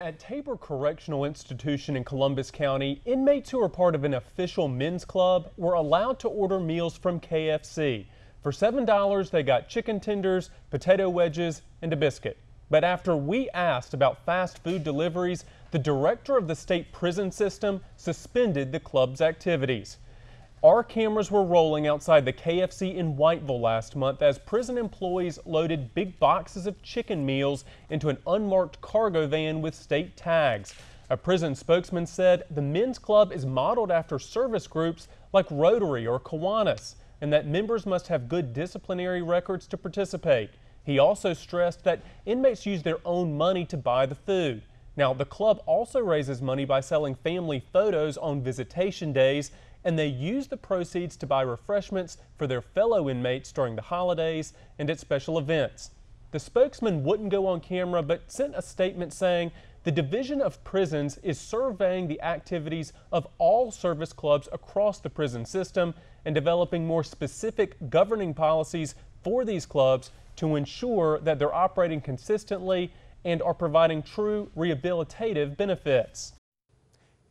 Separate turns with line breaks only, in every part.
At Tabor Correctional Institution in Columbus County, inmates who are part of an official men's club were allowed to order meals from KFC. For $7, they got chicken tenders, potato wedges, and a biscuit. But after we asked about fast food deliveries, the director of the state prison system suspended the club's activities. Our cameras were rolling outside the KFC in Whiteville last month as prison employees loaded big boxes of chicken meals into an unmarked cargo van with state tags. A prison spokesman said the men's club is modeled after service groups like Rotary or Kiwanis, and that members must have good disciplinary records to participate. He also stressed that inmates use their own money to buy the food. Now, the club also raises money by selling family photos on visitation days, and they use the proceeds to buy refreshments for their fellow inmates during the holidays and at special events. The spokesman wouldn't go on camera but sent a statement saying the Division of Prisons is surveying the activities of all service clubs across the prison system and developing more specific governing policies for these clubs to ensure that they're operating consistently and are providing true rehabilitative benefits.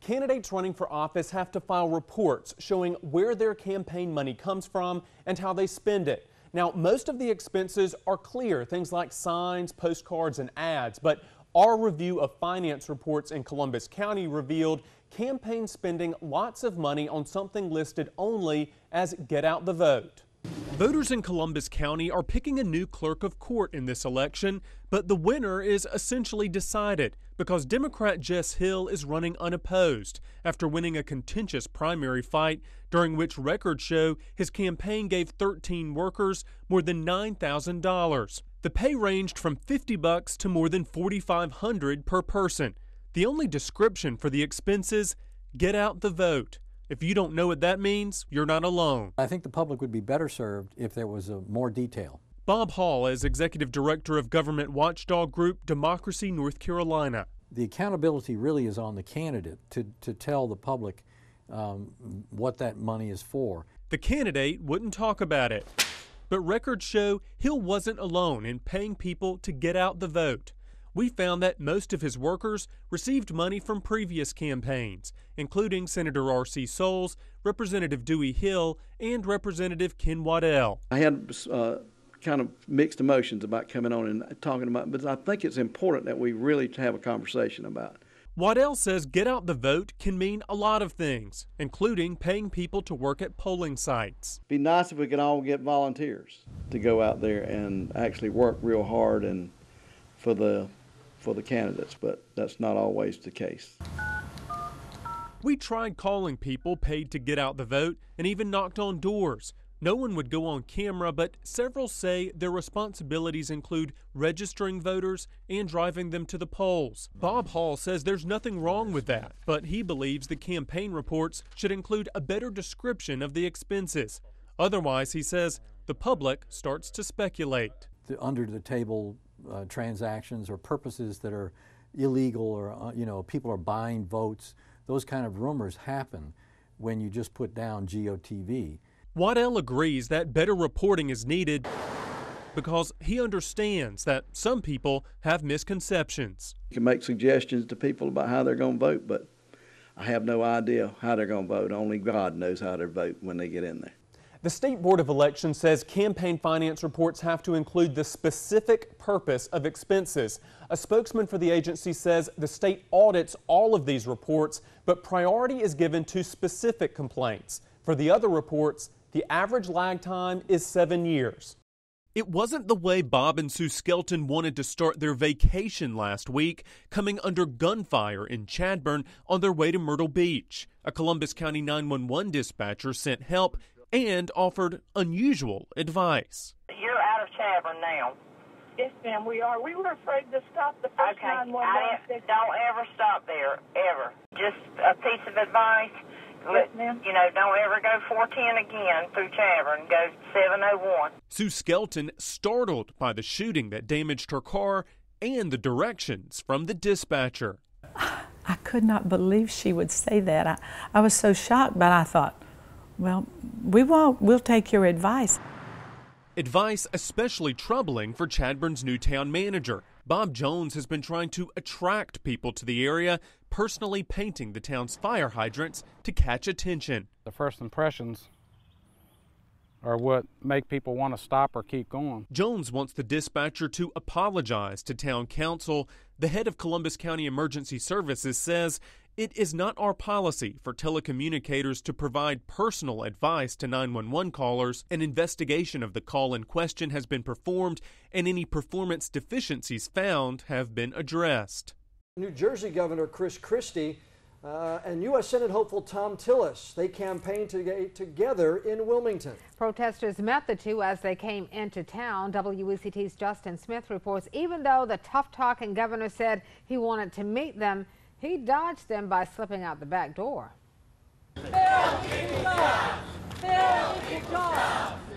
Candidates running for office have to file reports showing where their campaign money comes from and how they spend it. Now, most of the expenses are clear, things like signs, postcards, and ads, but our review of finance reports in Columbus County revealed campaigns spending lots of money on something listed only as get out the vote. Voters in Columbus County are picking a new clerk of court in this election, but the winner is essentially decided because Democrat Jess Hill is running unopposed after winning a contentious primary fight during which records show his campaign gave 13 workers more than $9,000. The pay ranged from $50 to more than $4,500 per person. The only description for the expenses, get out the vote. If you don't know what that means, you're not alone.
I think the public would be better served if there was more detail.
Bob Hall is Executive Director of Government Watchdog Group Democracy North Carolina.
The accountability really is on the candidate to tell the public what that money is for.
The candidate wouldn't talk about it. But records show Hill wasn't alone in paying people to get out the vote. We found that most of his workers received money from previous campaigns, including Senator R.C. Soules, Representative Dewey Hill, and Representative Ken Waddell.
I had kind of mixed emotions about coming on and talking about it, but I think it's important that we really have a conversation about it.
Waddell says get out the vote can mean a lot of things, including paying people to work at polling sites.
It'd be nice if we could all get volunteers to go out there and actually work real hard and for the candidates, but that's not always the case.
We tried calling people paid to get out the vote and even knocked on doors. No one would go on camera, but several say their responsibilities include registering voters and driving them to the polls. Bob Hall says there's nothing wrong with that, but he believes the campaign reports should include a better description of the expenses. Otherwise, he says, the public starts to speculate.
The under-the-table transactions or purposes that are illegal, or people are buying votes, those kind of rumors happen when you just put down GOTV.
Waddell agrees that better reporting is needed because he understands that some people have misconceptions.
You can make suggestions to people about how they're going to vote, but I have no idea how they're going to vote. Only God knows how they vote when they get in there.
The State Board of Elections says campaign finance reports have to include the specific purpose of expenses. A spokesman for the agency says the state audits all of these reports, but priority is given to specific complaints. For the other reports, the average lag time is 7 years. It wasn't the way Bob and Sue Skelton wanted to start their vacation last week, coming under gunfire in Chadbourn on their way to Myrtle Beach. A Columbus County 911 dispatcher sent help and offered unusual advice.
You're out of Chadbourn now.
Yes, ma'am, we are. We were afraid to stop the first 911.
Don't ever stop there, ever. Just a piece of advice.
Yes, ma'am.
Don't ever go 410 again through Chadbourn. Go 701.
Sue Skelton startled by the shooting that damaged her car and the directions from the dispatcher.
I could not believe she would say that. I was so shocked, but I thought, well, we'll take your advice.
Advice especially troubling for Chadbourn's new town manager, Bob Jones has been trying to attract people to the area, personally painting the town's fire hydrants to catch attention.
The first impressions are what make people want to stop or keep going.
Jones wants the dispatcher to apologize to town council. The head of Columbus County Emergency Services says it is not our policy for telecommunicators to provide personal advice to 911 callers. An investigation of the call in question has been performed, and any performance deficiencies found have been addressed.
New Jersey Governor Chris Christie and U.S. Senate hopeful Thom Tillis, they campaigned together in Wilmington.
Protesters met the two as they came into town. WECT's Justin Smith reports even though the tough-talking governor said he wanted to meet them, he dodged them by slipping out the back door.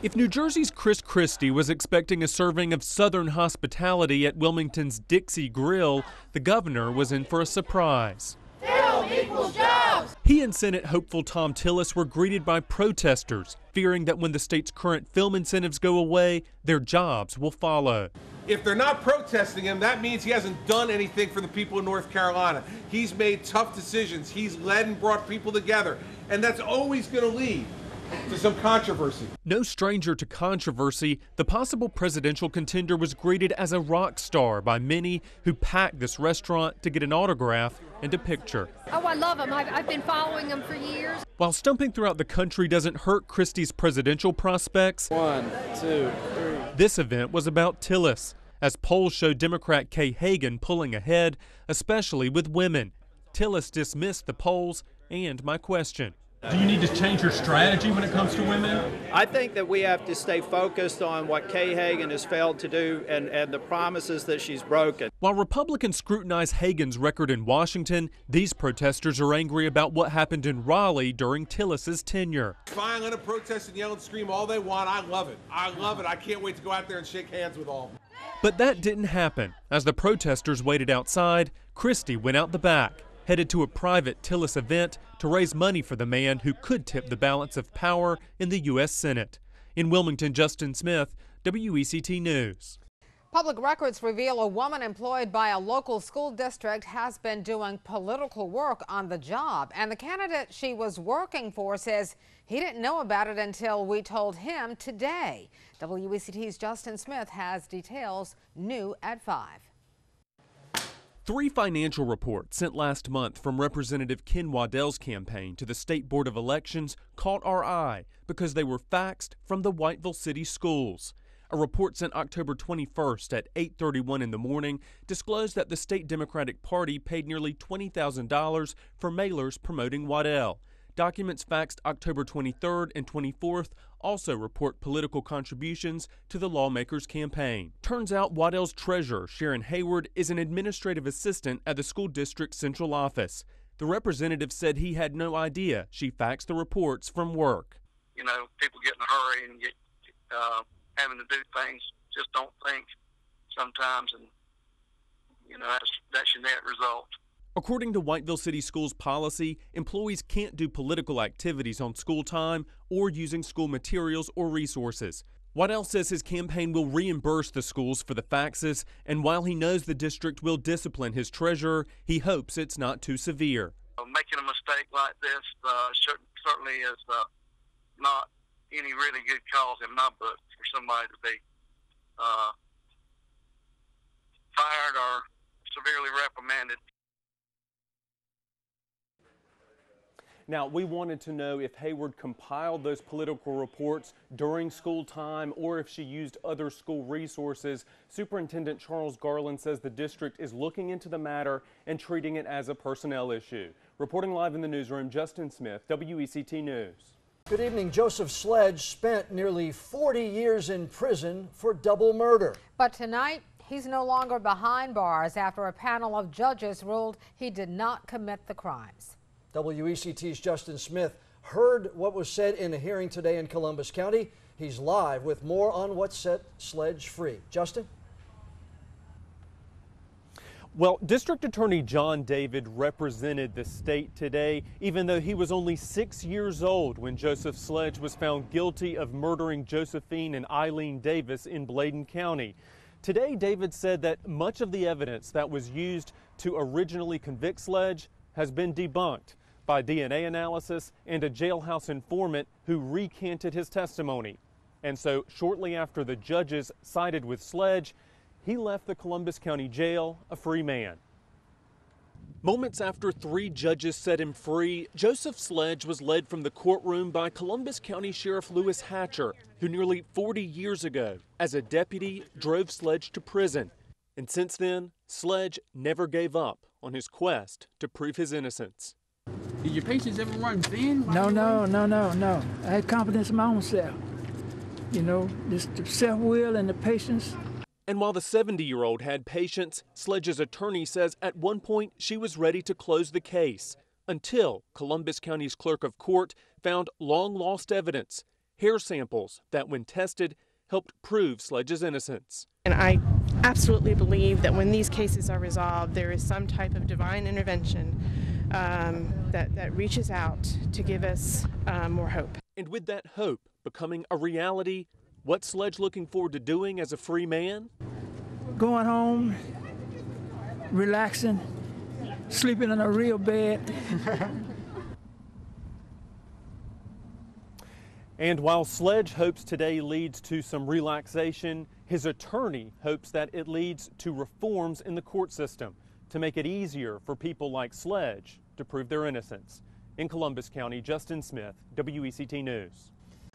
If New Jersey's Chris Christie was expecting a serving of Southern hospitality at Wilmington's Dixie Grill, the governor was in for a surprise. He and Senate hopeful Thom Tillis were greeted by protesters, fearing that when the state's current film incentives go away, their jobs will follow.
If they're not protesting him, that means he hasn't done anything for the people of North Carolina. He's made tough decisions. He's led and brought people together, and that's always going to lead to some controversy.
No stranger to controversy, the possible presidential contender was greeted as a rock star by many who packed this restaurant to get an autograph and a picture.
Oh, I love him. I've been following him for years.
While stumping throughout the country doesn't hurt Christie's presidential prospects,
1, 2, 3.
This event was about Tillis, as polls show Democrat Kay Hagan pulling ahead, especially with women. Tillis dismissed the polls and my question.
Do you need to change your strategy when it comes to women?
I think that we have to stay focused on what Kay Hagan has failed to do and the promises that she's broken.
While Republicans scrutinize Hagan's record in Washington, these protesters are angry about what happened in Raleigh during Tillis's tenure.
Fine, let them protest and yell and scream all they want. I love it. I love it. I can't wait to go out there and shake hands with all of them.
But that didn't happen. As the protesters waited outside, Christie went out the back, headed to a private Tillis event to raise money for the man who could tip the balance of power in the U.S. Senate. In Wilmington, Justin Smith, WECT News.
Public records reveal a woman employed by a local school district has been doing political work on the job, and the candidate she was working for says he didn't know about it until we told him today. WECT's Justin Smith has details new at 5.
3 financial reports sent last month from Representative Ken Waddell's campaign to the State Board of Elections caught our eye because they were faxed from the Whiteville City Schools. A report sent October 21st at 8:31 in the morning disclosed that the state Democratic Party paid nearly $20,000 for mailers promoting Waddell. Documents faxed October 23rd and 24th also report political contributions to the lawmaker's campaign. Turns out Waddell's treasurer, Sharon Hayward, is an administrative assistant at the school district's central office. The representative said he had no idea she faxed the reports from work.
You know, people get in a hurry and get having to do things, just don't think sometimes, and you know, that's your net result.
According to Whiteville City Schools policy, employees can't do political activities on school time or using school materials or resources. Waddell says his campaign will reimburse the schools for the faxes, and while he knows the district will discipline his treasurer, he hopes it's not too severe.
Making a mistake like this certainly is not any really good cause in my book for somebody to be fired or severely reprimanded.
Now, we wanted to know if Hayward compiled those political reports during school time or if she used other school resources. Superintendent Charles Garland says the district is looking into the matter and treating it as a personnel issue. Reporting live in the newsroom, Justin Smith, WECT News.
Good evening. Joseph Sledge spent nearly 40 years in prison for double murder.
But tonight, he's no longer behind bars after a panel of judges ruled he did not commit the crimes.
WECT's Justin Smith heard what was said in a hearing today in Columbus County. He's live with more on what set Sledge free. Justin?
Well, District Attorney John David represented the state today, even though he was only 6 years old when Joseph Sledge was found guilty of murdering Josephine and Eileen Davis in Bladen County. Today, David said that much of the evidence that was used to originally convict Sledge has been debunked by DNA analysis and a jailhouse informant who recanted his testimony. And so shortly after the judges sided with Sledge, he left the Columbus County Jail a free man. Moments after 3 judges set him free, Joseph Sledge was led from the courtroom by Columbus County Sheriff Lewis Hatcher, who nearly 40 years ago, as a deputy, drove Sledge to prison. And since then, Sledge never gave up on his quest to prove his innocence.
Did your patients ever run thin?
No. I had confidence in my own self. You know, just the self-will and the patience.
And while the 70-year-old had patience, Sledge's attorney says at one point she was ready to close the case until Columbus County's clerk of court found long-lost evidence, hair samples that, when tested, helped prove Sledge's innocence.
And I absolutely believe that when these cases are resolved, there is some type of divine intervention that reaches out to give us more hope.
And with that hope becoming a reality, what's Sledge looking forward to doing as a free man?
Going home, relaxing, sleeping in a real bed.
And while Sledge hopes today leads to some relaxation, his attorney hopes that it leads to reforms in the court system to make it easier for people like Sledge to prove their innocence. In Columbus County, Justin Smith, WECT News.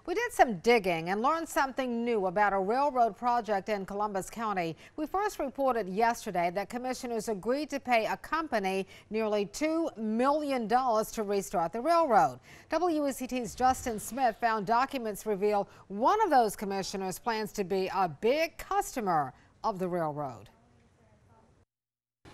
We did some digging and learned something new about a railroad project in Columbus County. We first reported yesterday that commissioners agreed to pay a company nearly $2 million to restart the railroad. WECT's Justin Smith found documents reveal one of those commissioners plans to be a big customer of the railroad.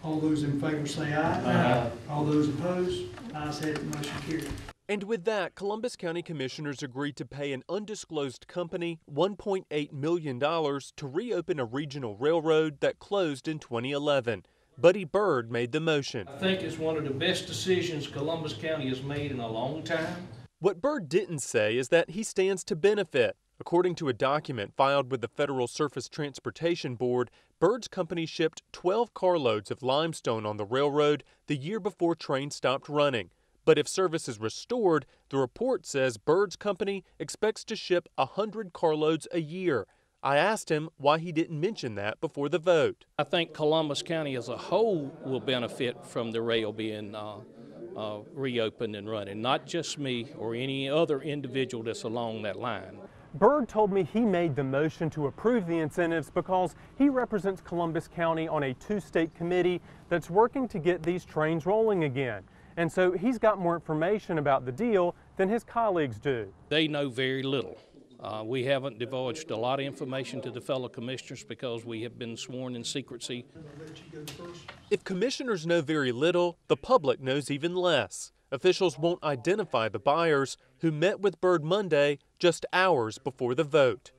All those in favor say aye. Aye. All those opposed, ayes have it, motion carried.
And with that, Columbus County commissioners agreed to pay an undisclosed company $1.8 million to reopen a regional railroad that closed in 2011. Buddy Bird made the motion.
I think it's one of the best decisions Columbus County has made in a long time.
What Bird didn't say is that he stands to benefit. According to a document filed with the Federal Surface Transportation Board, Bird's company shipped 12 carloads of limestone on the railroad the year before trains stopped running. But if service is restored, the report says Bird's company expects to ship 100 carloads a year. I asked him why he didn't mention that before the vote.
I think Columbus County as a whole will benefit from the rail being reopened and running, not just me or any other individual that's along that line.
Bird told me he made the motion to approve the incentives because he represents Columbus County on a 2-state committee that's working to get these trains rolling again. And so he's got more information about the deal than his colleagues do.
They know very little. We haven't divulged a lot of information to the fellow commissioners because we have been sworn in secrecy.
If commissioners know very little, the public knows even less. Officials won't identify the buyers who met with Bird Monday just hours before the vote.